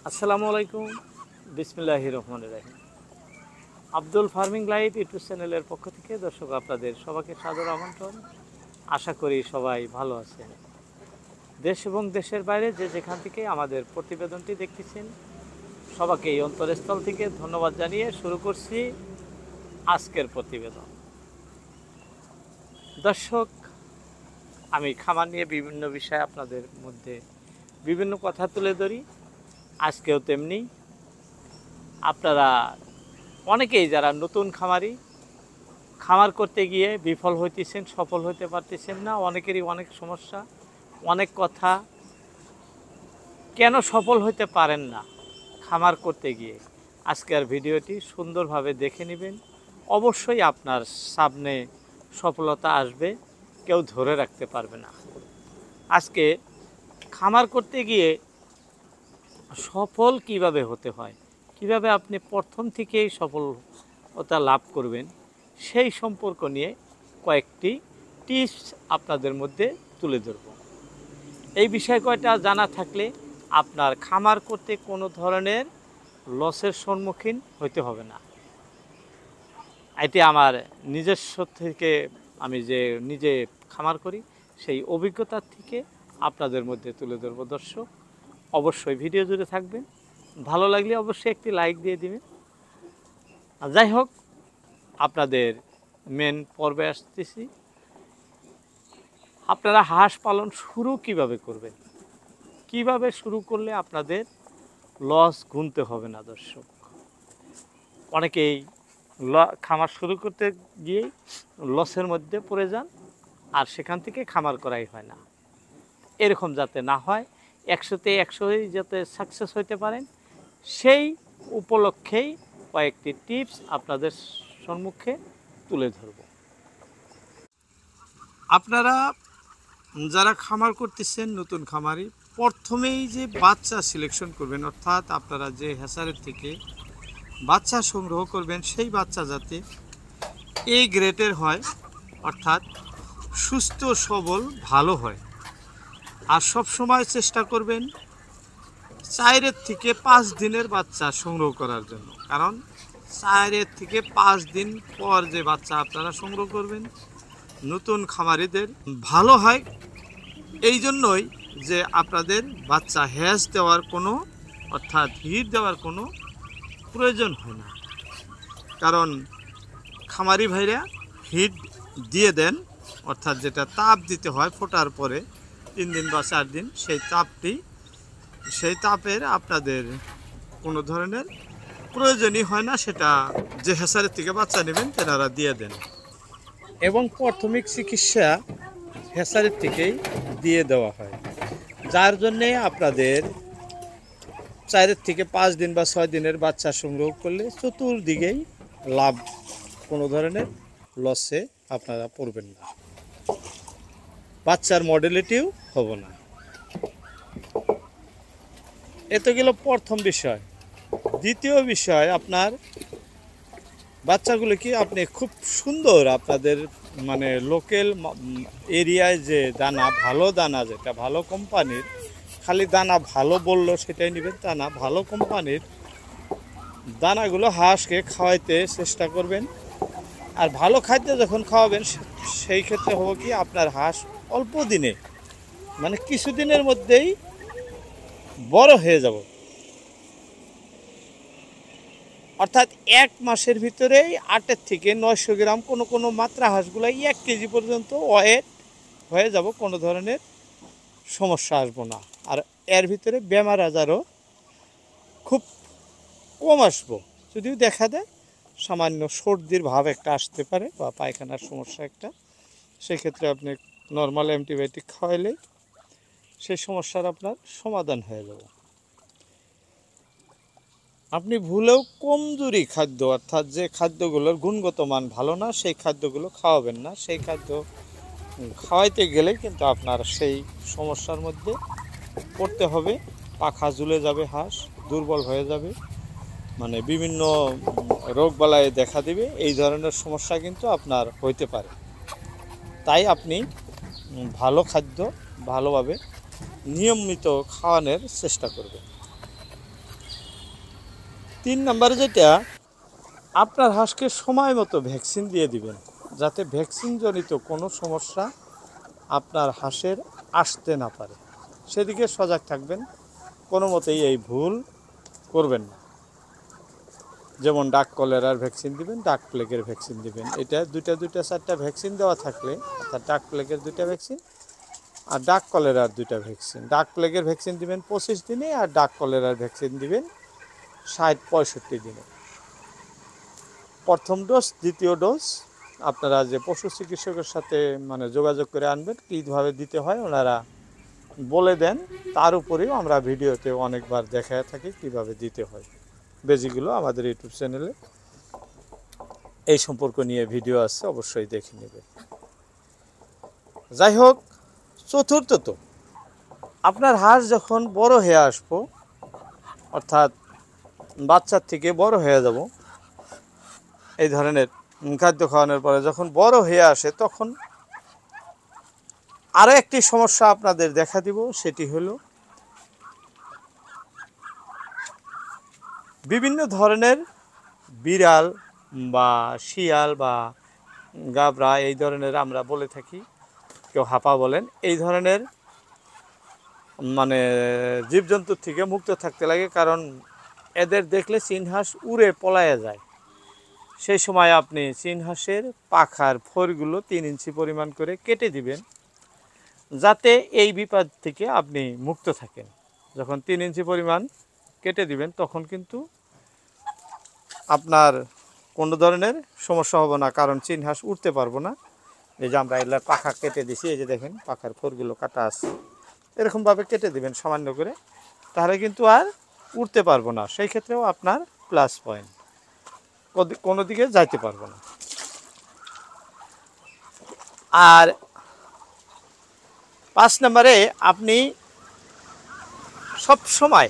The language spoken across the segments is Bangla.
আসসালামু আলাইকুম, বিসমিল্লাহির রহমানির রহিম। আব্দুল ফার্মিং লাইফ ইউটিউব চ্যানেলের পক্ষ থেকে দর্শক আপনাদের সবাইকে সাদর আমন্ত্রণ। আশা করি সবাই ভালো আছেন। দেশ এবং দেশের বাইরে যে যেখান থেকে আমাদের প্রতিবেদনটি দেখতেছেন সবাইকে এই অন্তরস্থল থেকে ধন্যবাদ জানিয়ে শুরু করছি আজকের প্রতিবেদন। দর্শক, আমি খামার নিয়ে বিভিন্ন বিষয়ে আপনাদের মধ্যে বিভিন্ন কথা তুলে ধরি। আজকেও তেমনি আপনারা অনেকেই যারা নতুন খামারি, খামার করতে গিয়ে বিফল হইতেছেন, সফল হতে পারতেছেন না। অনেকেরই অনেক সমস্যা, অনেক কথা, কেন সফল হতে পারেন না খামার করতে গিয়ে। আজকের ভিডিওটি সুন্দরভাবে দেখে নেবেন, অবশ্যই আপনার সামনে সফলতা আসবে, কেউ ধরে রাখতে পারবে না। আজকে খামার করতে গিয়ে সফল কিভাবে হতে হয়, কিভাবে আপনি প্রথম থেকেই সফলতা লাভ করবেন, সেই সম্পর্ক নিয়ে কয়েকটি টিপস আপনাদের মধ্যে তুলে ধরব। এই বিষয় কয়টা জানা থাকলে আপনার খামার করতে কোনো ধরনের লসের সম্মুখীন হতে হবে না। এটি আমার নিজস্ব থেকে, আমি যে নিজে খামার করি সেই অভিজ্ঞতার থেকে আপনাদের মধ্যে তুলে ধরব। দর্শক, অবশ্যই ভিডিও জুড়ে থাকবেন। ভালো লাগলে অবশ্যই একটি লাইক দিয়ে দিবেন। যাই হোক, আপনাদের মেন পর্বে আসতেছি। আপনারা হাঁস পালন শুরু কিভাবে করবেন, কিভাবে শুরু করলে আপনাদের লস গুনতে হবে না। দর্শক, অনেকেই খামার শুরু করতে গিয়েই লসের মধ্যে পড়ে যান, আর সেখান থেকে খামার করাই হয় না। এরকম যাতে না হয়, 100-তে 100 যাতে সাকসেস হইতে পারেন, সেই উপলক্ষেই কয়েকটি টিপস আপনাদের সম্মুখে তুলে ধরব। আপনারা যারা খামার করতেছেন, নতুন খামারি, প্রথমেই যে বাচ্চা সিলেকশন করবেন, অর্থাৎ আপনারা যে হ্যাচারের থেকে বাচ্চা সংগ্রহ করবেন, সেই বাচ্চা যাতে এ গ্রেডের হয়, অর্থাৎ সুস্থ সবল ভালো হয়। আর সব সময় চেষ্টা করবেন 4 থেকে 5 দিনের বাচ্চা সংগ্রহ করার জন্য, কারণ 4 থেকে 5 দিন পর যে বাচ্চা আপনারা সংগ্রহ করবেন নতুন খামারিদের ভালো হয়। এই জন্যই যে আপনাদের বাচ্চা হ্যাচ দেওয়ার কোনো, অর্থাৎ হিট দেওয়ার কোনো প্রয়োজন হয় না। কারণ খামারি ভাইরা হিট দিয়ে দেন, অর্থাৎ যেটা তাপ দিতে হয় ফোটার পরে 3 দিন বা 4 দিন, সেই তাপের আপনাদের কোনো ধরনের প্রয়োজনই হয় না। সেটা যে হ্যাচারের থেকে বাচ্চা নেবেন তেনারা দিয়ে দেন, এবং প্রাথমিক চিকিৎসা হ্যাচারের থেকেই দিয়ে দেওয়া হয়, যার জন্যে আপনাদের 4 থেকে 5 দিন বা 6 দিনের বাচ্চা সংগ্রহ করলে চতুর্দিকেই লাভ, কোনো ধরনের লসে আপনারা পড়বেন না, বাচ্চার মডেলিটিও হবে না। এত গেল প্রথম বিষয়। দ্বিতীয় বিষয়, আপনার বাচ্চাগুলো কি আপনি খুব সুন্দর, আপনাদের মানে লোকাল এরিয়ায় যে দানা, ভালো দানা, যেটা ভালো কোম্পানির, খালি দানা ভালো বললো সেটাই নেবেন তা না, ভালো কোম্পানির দানাগুলো হাঁসকে খাওয়াইতে চেষ্টা করবেন। আর ভালো খাদ্য যখন খাওয়াবেন, সেই ক্ষেত্রে হবে কি, আপনার হাঁস অল্প দিনে, মানে কিছুদিনের মধ্যেই বড় হয়ে যাব, অর্থাৎ 1 মাসের ভিতরেই 8 থেকে 900 গ্রাম, কোনো মাত্রা হাঁসগুলাই 1 কেজি পর্যন্ত ওয়েট হয়ে যাব, কোনো ধরনের সমস্যা আসবো না। আর এর ভিতরে বেমার আজারও খুব কম আসবো। যদিও দেখা দেয় সামান্য সর্দির ভাব একটা আসতে পারে বা পায়খানার সমস্যা একটা, সেক্ষেত্রে আপনি নর্মাল অ্যান্টিবায়োটিক খাওয়াইলে সেই সমস্যার আপনার সমাধান হয়ে যাবে। আপনি ভুলেও কমজোরি খাদ্য, অর্থাৎ যে খাদ্যগুলোর গুণগত মান ভালো না, সেই খাদ্যগুলো খাওয়াবেন না। সেই খাদ্য খাওয়াইতে গেলে কিন্তু আপনার সেই সমস্যার মধ্যে পড়তে হবে। পাখা ঝুলে যাবে, হাঁস দুর্বল হয়ে যাবে, মানে বিভিন্ন রোগবালাই দেখা দিবে। এই ধরনের সমস্যা কিন্তু আপনার হইতে পারে। তাই আপনি ভালো খাদ্য ভালোভাবে নিয়মিত খাওয়ানোর চেষ্টা করবেন। 3 নম্বরে যেটা, আপনার হাঁসকে সময় মতো ভ্যাকসিন দিয়ে দিবেন, যাতে ভ্যাকসিনজনিত কোনো সমস্যা আপনার হাঁসের আসতে না পারে, সেদিকে সজাগ থাকবেন। কোনো মতেই এই ভুল করবেন না। যেমন ডাক কলেরার ভ্যাকসিন দিবেন, ডাক প্লেগের ভ্যাকসিন দিবেন। এটা দুইটা 4টা ভ্যাকসিন দেওয়া থাকলে, অর্থাৎ ডাক প্লেগের 2টা ভ্যাকসিন আর ডাক কলেরার 2টা ভ্যাকসিন। ডাক প্লেগের ভ্যাকসিন দিবেন 25 দিনে, আর ডাক কলেরার ভ্যাকসিন দিবেন 60-65 দিনে। প্রথম ডোজ, দ্বিতীয় ডোজ আপনারা যে পশু চিকিৎসকের সাথে মানে যোগাযোগ করে আনবেন, কীভাবে দিতে হয় ওনারা বলে দেন। তার উপরেও আমরা ভিডিওতে অনেকবার দেখায় থাকি কীভাবে দিতে হয়। বেজিগুলো আমাদের ইউটিউব চ্যানেলে এই সম্পর্ক নিয়ে ভিডিও আছে, অবশ্যই দেখে নেবে। যাই হোক, চতুর্থত, আপনার হাঁস যখন বড় হয়ে আসবো, অর্থাৎ বাচ্চার থেকে বড় হয়ে যাব, এই ধরনের খাদ্য খাওয়ানোর পরে যখন বড় হয়ে আসে, তখন আরও একটি সমস্যা আপনাদের দেখা দিব। সেটি হলো বিভিন্ন ধরনের বিড়াল বা শিয়াল বা গাবড়া, এই ধরনের আমরা বলে থাকি, কেউ হাপা বলেন, এই ধরনের মানে জীবজন্তুর থেকে মুক্ত থাকতে লাগে। কারণ এদের দেখলে চীনহাঁস উড়ে পলায়ে যায়। সেই সময় আপনি চীনহাঁসের পাখার ফোরগুলো 3 ইঞ্চি পরিমাণ করে কেটে দিবেন, যাতে এই বিপদ থেকে আপনি মুক্ত থাকেন। যখন 3 ইঞ্চি পরিমাণ কেটে দিবেন, তখন কিন্তু আপনার কোনো ধরনের সমস্যা হবে না, কারণ চীনহাঁস উঠতে পারবো না। এই যে আমরা এগুলার পাখা কেটে দিছি, এই যে দেখেন পাখার ফোরগুলো কাটা আছে, এরকমভাবে কেটে দিবেন সামান্য করে, তাহলে কিন্তু আর উঠতে পারবো না। সেই ক্ষেত্রেও আপনার প্লাস পয়েন্ট, কোনো দিকে যাইতে পারবো না। আর 5 নম্বরে, আপনি সব সময়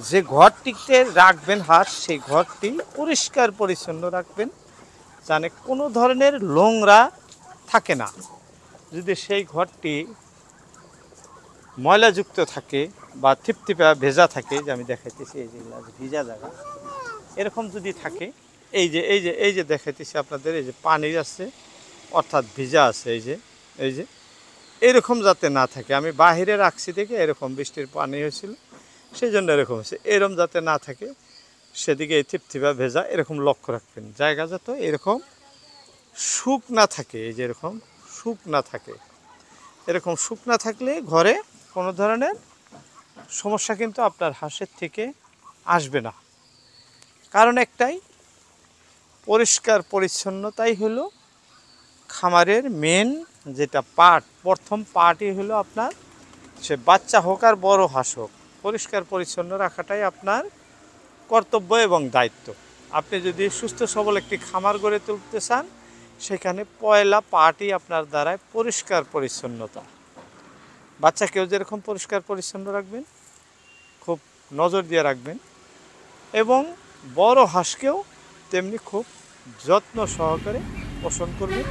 যে ঘরটিতে রাখবেন হাঁস, সেই ঘরটি পরিষ্কার পরিচ্ছন্ন রাখবেন, যেন কোনো ধরনের নোংরা থাকে না। যদি সেই ঘরটি ময়লাযুক্ত থাকে বা থিপথিপা ভেজা থাকে, যে আমি দেখাইতেছি এই যে ভিজা জায়গা, এরকম যদি থাকে, এই যে দেখাইতেছি আপনাদের, এই যে পানি আছে অর্থাৎ ভিজা আছে, এই যে এরকম যাতে না থাকে। আমি বাহিরে রাখছি দেখে এরকম বৃষ্টির পানি হয়েছিল, সেই জন্য এরকম হয়েছে। এরকম যাতে না থাকে, সেদিকে এই থিপথিপা ভেজা এরকম লক্ষ্য রাখবেন। জায়গা যাতে এরকম শুকনা থাকে, এই যে এরকম শুকনা থাকে। এরকম শুকনা থাকলে ঘরে কোনো ধরনের সমস্যা কিন্তু আপনার হাঁসের থেকে আসবে না। কারণ একটাই, পরিষ্কার পরিচ্ছন্নতাই হলো খামারের মেন যেটা পার্ট, প্রথম পার্টই হলো আপনার, সে বাচ্চা হোক আর বড় হাঁস হোক, পরিষ্কার পরিচ্ছন্ন রাখাটাই আপনার কর্তব্য এবং দায়িত্ব। আপনি যদি সুস্থ সবল একটি খামার গড়ে তুলতে চান, সেখানে পয়লা পার্টই আপনার দ্বারায় পরিষ্কার পরিচ্ছন্নতা। বাচ্চাকেও যেরকম পরিষ্কার পরিচ্ছন্ন রাখবেন, খুব নজর দিয়ে রাখবেন, এবং বড় হাঁসকেও তেমনি খুব যত্ন সহকারে পোষণ করবেন,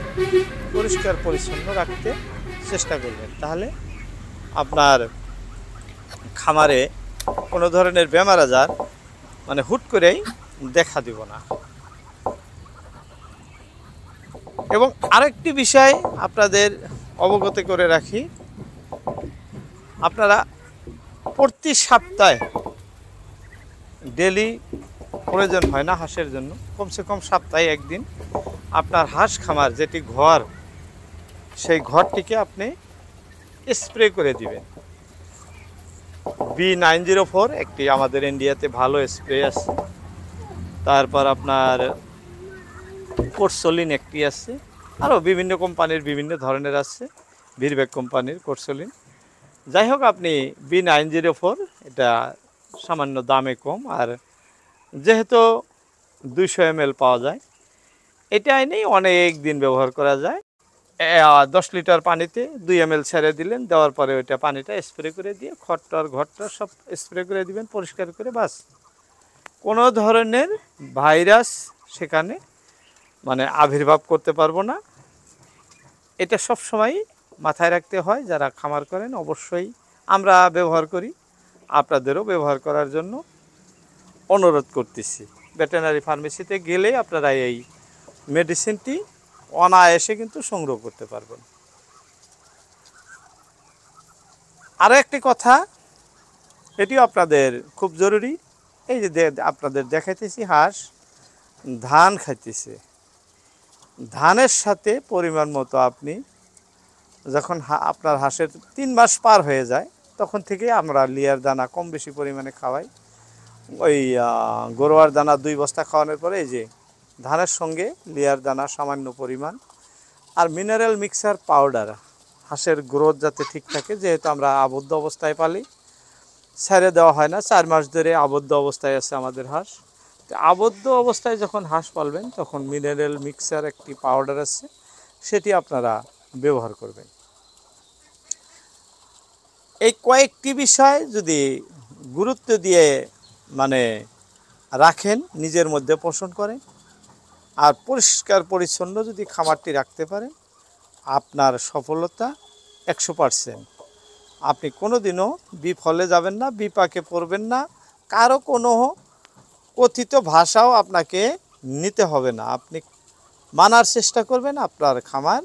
পরিষ্কার পরিচ্ছন্ন রাখতে চেষ্টা করবেন। তাহলে আপনার খামারে কোনো ধরনের বেমার আজার মানে হুট করেই দেখা দিব না। এবং আরেকটি বিষয় আপনাদের অবগত করে রাখি, আপনারা প্রতি সপ্তাহে ডেলি প্রয়োজন হয় না হাঁসের জন্য, কমসে কম সপ্তাহে একদিন আপনার হাঁস খামার যেটি ঘর, সেই ঘরটিকে আপনি স্প্রে করে দিবেন। B904 একটি আমাদের ইন্ডিয়াতে ভালো স্প্রে আছে। তারপর আপনার কোর্সোলিন একটি আছে, আরও বিভিন্ন কোম্পানির বিভিন্ন ধরনের আছে, ভিরবেক কোম্পানির কোর্সোলিন। যাই হোক, আপনি B904, এটা সামান্য দামে কম, আর যেহেতু 200 ml পাওয়া যায়, এটা এনেই অনেক দিন ব্যবহার করা যায়। 10 লিটার পানিতে 2 ml ছেড়ে দিলেন, দেওয়ার পরে ওইটা পানিটা স্প্রে করে দিয়ে ঘরটা সব স্প্রে করে দিবেন পরিষ্কার করে, বাস। কোনো ধরনের ভাইরাস সেখানে মানে আবির্ভাব করতে পারবো না। এটা সব সময় মাথায় রাখতে হয়। যারা খামার করেন, অবশ্যই আমরা ব্যবহার করি, আপনাদেরও ব্যবহার করার জন্য অনুরোধ করতেছি। ভেটেরিনারি ফার্মেসিতে গেলেই আপনারা এই মেডিসিনটি অনায়াসে কিন্তু সংগ্রহ করতে পারবেন। আরও একটি কথা, এটিও আপনাদের খুব জরুরি। এই যে আপনাদের দেখাইতেছি হাঁস ধান খাইতেছে, ধানের সাথে পরিমাণ মতো আপনি যখন আপনার হাঁসের 3 মাস পার হয়ে যায় তখন থেকে আমরা লিয়ার দানা কম বেশি পরিমাণে খাওয়াই। ওই গরুয়ার দানা 2 বস্তা খাওয়ানোর পরে এই যে ধানের সঙ্গে লিয়ার দানা সামান্য পরিমাণ আর মিনারেল মিক্সার পাউডার, হাঁসের গ্রোথ যাতে ঠিক থাকে, যেহেতু আমরা আবদ্ধ অবস্থায় পালি, ছেড়ে দেওয়া হয় না। 4 মাস ধরে আবদ্ধ অবস্থায় আছে আমাদের হাঁস। তো আবদ্ধ অবস্থায় যখন হাঁস পালবেন তখন মিনারেল মিক্সার একটি পাউডার আছে, সেটি আপনারা ব্যবহার করবেন। এই কয়েকটি বিষয় যদি গুরুত্ব দিয়ে মানে রাখেন, নিজের মধ্যে পোষণ করেন আর পরিষ্কার পরিচ্ছন্ন যদি খামারটি রাখতে পারেন, আপনার সফলতা 100%। আপনি কোনো দিনও বিফলে যাবেন না, বিপাকে পড়বেন না, কারো কোনো কথিত ভাষাও আপনাকে নিতে হবে না। আপনি মানার চেষ্টা করবেন, আপনার খামার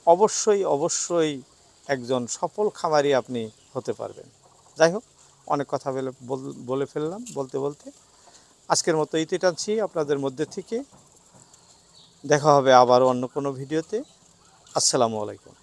অবশ্যই অবশ্যই একজন সফল খামারি আপনি হতে পারবেন। যাই হোক, অনেক কথা বলে ফেললাম বলতে বলতে। আজকের মতো ইতি টানছি আপনাদের মধ্যে থেকে। দেখা হবে আবার অন্য কোনো ভিডিওতে। আসসালামু আলাইকুম।